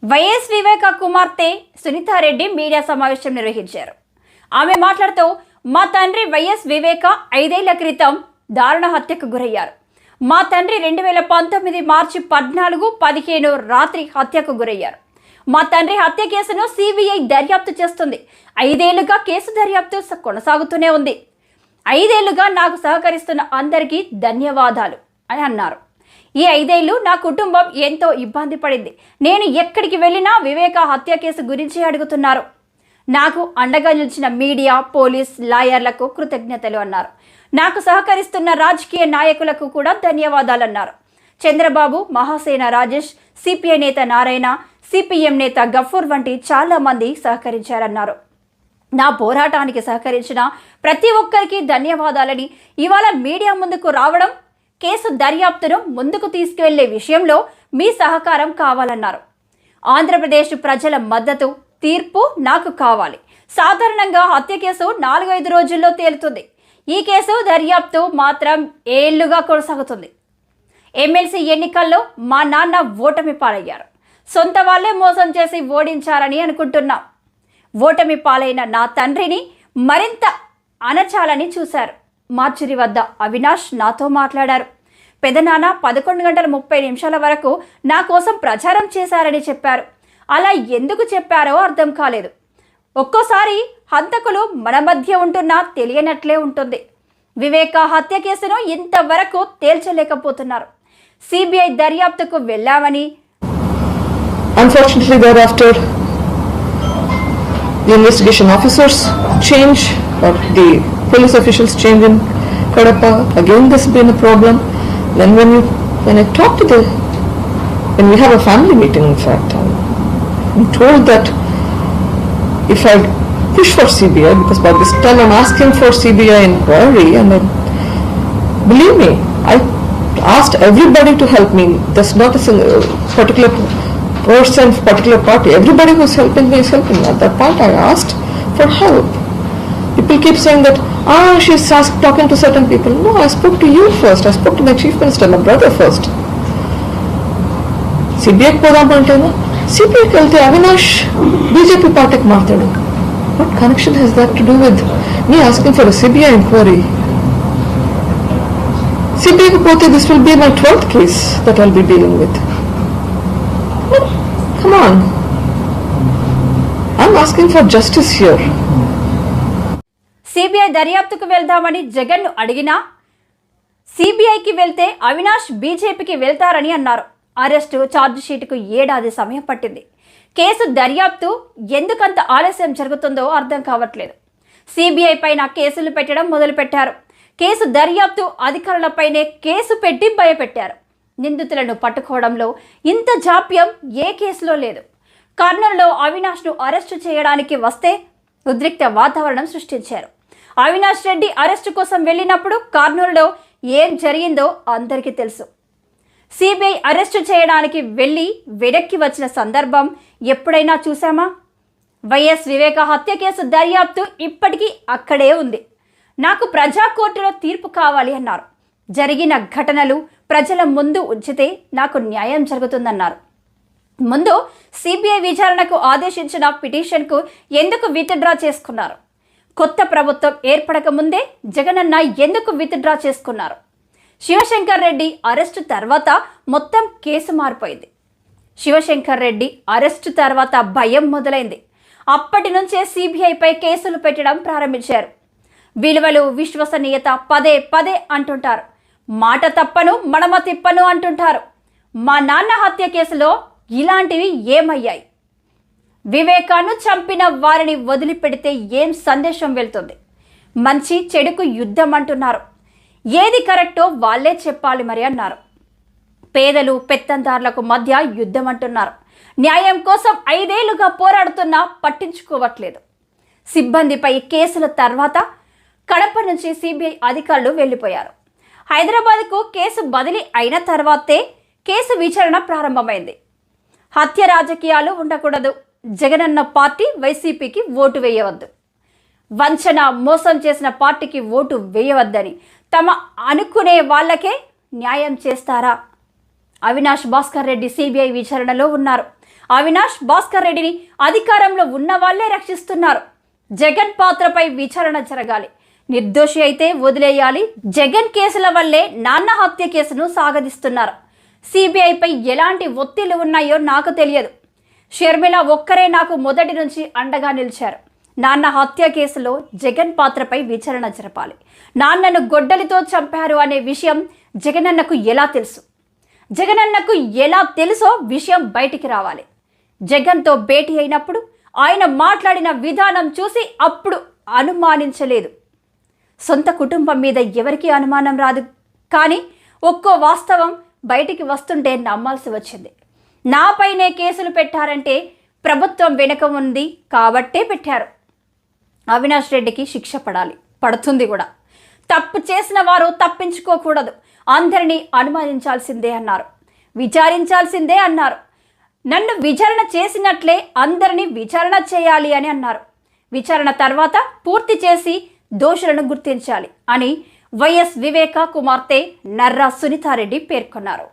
YS వివేక కుమార్తె Sunitha Reddy media సమావేశం నిర్వహించారు. ఆమె మాట్లాడుతూ, మా తండ్రి వైఎస్ వివేక 5 ఏళ్ల క్రితం దారుణ హత్యకు గురయ్యారు. మా తండ్రి 2019 మార్చి 14, 15 రాత్రి హత్యకు గురయ్యారు. మా తండ్రి హత్య కేసును సిబిఐ దర్యాప్తు చేస్తుంది. 5 ఏళ్లుగా కేసు దర్యాప్తు కొనసాగుతూనే ఉంది. 5 ఏళ్లుగా నాకు సహకరిస్తున్న అందరికీ ధన్యవాదాలు అని అన్నారు. ఈ 5 ఏళ్లు నా కుటుంబం ఎంతో ఇబ్బంది పడింది. నేను ఎక్కడికి వెళ్ళినా వివేక హత్య కేసు గురించి అడుగుతున్నారు. నాకు అండగా నిలిచిన మీడియా, పోలీస్, లాయర్లకు కృతజ్ఞతలు అన్నారు. నాకు సహకరిస్తున్న రాజకీయ నాయకులకు కూడా ధన్యవాదాలు అన్నారు. చంద్రబాబు, మహాసేన రాజేష్, సిపిఐ నేత నారాయణ, సిపిఎం నేత గఫూర్ వంటి చాలా మంది సహకరించారన్నారు. నా పోరాటానికి సహకరించిన ప్రతి ఒక్కరికి ధన్యవాదాలని, ఇవాళ మీడియా ముందుకు రావడం, కేసు దర్యాప్తును ముందుకు తీసుకువెళ్లే విషయంలో మీ సహకారం కావాలన్నారు. ఆంధ్రప్రదేశ్ ప్రజల మద్దతు, తీర్పు నాకు కావాలి. సాధారణంగా హత్య కేసు 4-5 రోజుల్లో తేలుతుంది. ఈ కేసు దర్యాప్తు మాత్రం ఏళ్లుగా కొనసాగుతుంది. ఎమ్మెల్సీ ఎన్నికల్లో మా నాన్న ఓటమి పాలయ్యారు. సొంత వాళ్లే మోసం చేసి ఓడించారని అనుకుంటున్నాం. ఓటమి పాలైన నా తండ్రిని మరింత అణచాలని చూశారు. మార్చురి వద్ద అవినాష్ నాతో మాట్లాడారు. పెదనాన్న 11:30 వరకు నా కోసం ప్రచారం చేశారని చెప్పారు. అలా ఎందుకు చెప్పారో అర్థం కాలేదు. ఒక్కోసారి హంతకులు మన మధ్య ఉంటున్నా తెలియనట్లే ఉంటుంది. వివేక హత్య కేసును ఇంతవరకు తేల్చలేకపోతున్నారు. సిబిఐ దర్యాప్తుకు వెళ్ళామని, Unfortunately, thereafter, the investigation officers change, or the police officials change in Kadapa. Again, this has been a problem. Then when I talk to when we have a family meeting, in fact, I'm told that if I push for CBI, because by this time I'm asking for CBI inquiry, and believe me, I asked everybody to help me. There's not a single particular person, particular party. Everybody who's helping me is helping me. At that point, I asked for help. People keep saying that, she's talking to certain people. No, I spoke to you first. I spoke to my chief minister, my brother first. CBI podam antena, CBI kelte Avinash BJP party ki martadu. What connection has that to do with me asking for a CBI inquiry? CBI ki pote, this will be my 12th case that I'll be dealing with. Come on. I'm asking for justice here. CBI దర్యాప్తుకు వెళ్దామని జగన్ ను అడిగినా సిబిఐకి వెళ్తే అవినాష్ బీజేపీకి వెళ్తారని అన్నారు. Arrest, charge షీటుకు 1 ఏడాది సమయం పట్టింది. కేసు దర్యాప్తు ఎందుకంత ఆలస్యం జరుగుతుందో అర్థం కావట్లేదు. సిబిఐ పైన కేసులు పెట్టడం మొదలుపెట్టారు. కేసు దర్యాప్తు అధికారులపైనే కేసు పెట్టి భయపెట్టారు. నిందితులను పట్టుకోవడంలో ఇంత జాప్యం ఏ కేసులో లేదు. కర్నూలులో అవినాష్ను అరెస్టు చేయడానికి వస్తే ఉద్రిక్త వాతావరణం సృష్టించారు. అవినాష్ రెడ్డి అరెస్టు కోసం వెళ్ళినప్పుడు కర్నూలులో ఏం జరిగిందో అందరికీ తెలుసు. సిబిఐ అరెస్టు చేయడానికి వెళ్ళి వెనక్కి వచ్చిన సందర్భం ఎప్పుడైనా చూసామా? వైఎస్ వివేక హత్య కేసు దర్యాప్తు ఇప్పటికీ అక్కడే ఉంది. నాకు ప్రజా కోర్టులో తీర్పు కావాలి అన్నారు. జరిగిన ఘటనలు ప్రజల ముందు ఉంచితే నాకు న్యాయం జరుగుతుందన్నారు. ముందు సిబిఐ విచారణకు ఆదేశించిన పిటిషన్కు ఎందుకు విత్డ్రా చేసుకున్నారు? కొత్త ప్రభుత్వం ఏర్పడక ముందే జగనన్న ఎందుకు విత్డ్రా చేసుకున్నారు? శివశంకర్ రెడ్డి అరెస్టు తర్వాత మొత్తం కేసు మారిపోయింది. శివశంకర్ రెడ్డి అరెస్టు తర్వాత భయం మొదలైంది. అప్పటి నుంచే సిబిఐపై కేసులు పెట్టడం ప్రారంభించారు. విలువలు, విశ్వసనీయత పదే పదే అంటుంటారు. మాట తప్పను, మడమ తిప్పను అంటుంటారు. మా నాన్న హత్య కేసులో ఇలాంటివి ఏమయ్యాయి? వివేకాను చంపిన వారిని వదిలిపెడితే ఏం సందేశం వెళ్తుంది? మంచి చెడుకు యుద్ధం అంటున్నారు. ఏది కరెక్టో వాళ్ళే చెప్పాలి మరి అన్నారు. పేదలు, పెత్తందారులకు మధ్య యుద్ధం అంటున్నారు. న్యాయం కోసం 5 ఏళ్లుగా పోరాడుతున్నా పట్టించుకోవట్లేదు. సిబ్బందిపై కేసుల తర్వాత కడప నుంచి సిబిఐ అధికారులు వెళ్ళిపోయారు. హైదరాబాద్కు కేసు బదిలీ అయిన తర్వాతే కేసు విచారణ ప్రారంభమైంది. హత్య రాజకీయాలు ఉండకూడదు. జగనన్న పార్టీ వైసీపీకి ఓటు వేయవద్దు. వంచన, మోసం చేసిన పార్టీకి ఓటు వేయవద్దని తమ అనుకునే వాళ్ళకే న్యాయం చేస్తారా? అవినాష్ భాస్కర్ రెడ్డి సిబిఐ విచారణలో ఉన్నారు. అవినాష్ భాస్కర్ రెడ్డిని అధికారంలో ఉన్న వాళ్ళే రక్షిస్తున్నారు. జగన్ పాత్రపై విచారణ జరగాలి, నిర్దోషి అయితే వదిలేయాలి. జగన్ కేసుల వల్లే నాన్న హత్య కేసును సాగదీస్తున్నారు. సిబిఐపై ఎలాంటి ఒత్తిళ్లు ఉన్నాయో నాకు తెలియదు. షర్మిల ఒక్కరే నాకు మొదటి నుంచి అండగా నిలిచారు. నాన్న హత్య కేసులో జగన్ పాత్రపై విచారణ జరపాలి. నాన్నను గొడ్డలితో చంపారు అనే విషయం జగనన్నకు ఎలా తెలుసు? జగనన్నకు ఎలా తెలుసో విషయం బయటికి రావాలి. జగన్తో భేటీ అయినప్పుడు ఆయన మాట్లాడిన విధానం చూసి అప్పుడు అనుమానించలేదు. సొంత కుటుంబం మీద ఎవరికీ అనుమానం రాదు, కానీ ఒక్కో వాస్తవం బయటికి వస్తుంటే నమ్మాల్సి వచ్చింది. నాపైనే కేసులు పెట్టారంటే ప్రభుత్వం వెనుక ఉంది కాబట్టే పెట్టారు. అవినాష్ రెడ్డికి శిక్ష పడాలి, పడుతుంది కూడా. తప్పు చేసిన వారు తప్పించుకోకూడదు, అందరినీ అనుమానించాల్సిందే అన్నారు, విచారించాల్సిందే అన్నారు. నన్ను విచారణ చేసినట్లే అందరినీ విచారణ చేయాలి అని అన్నారు. విచారణ తర్వాత పూర్తి చేసి దోషులను గుర్తించాలి అని వైఎస్ వివేక కుమార్తె నర్రా సునీతారెడ్డి పేర్కొన్నారు.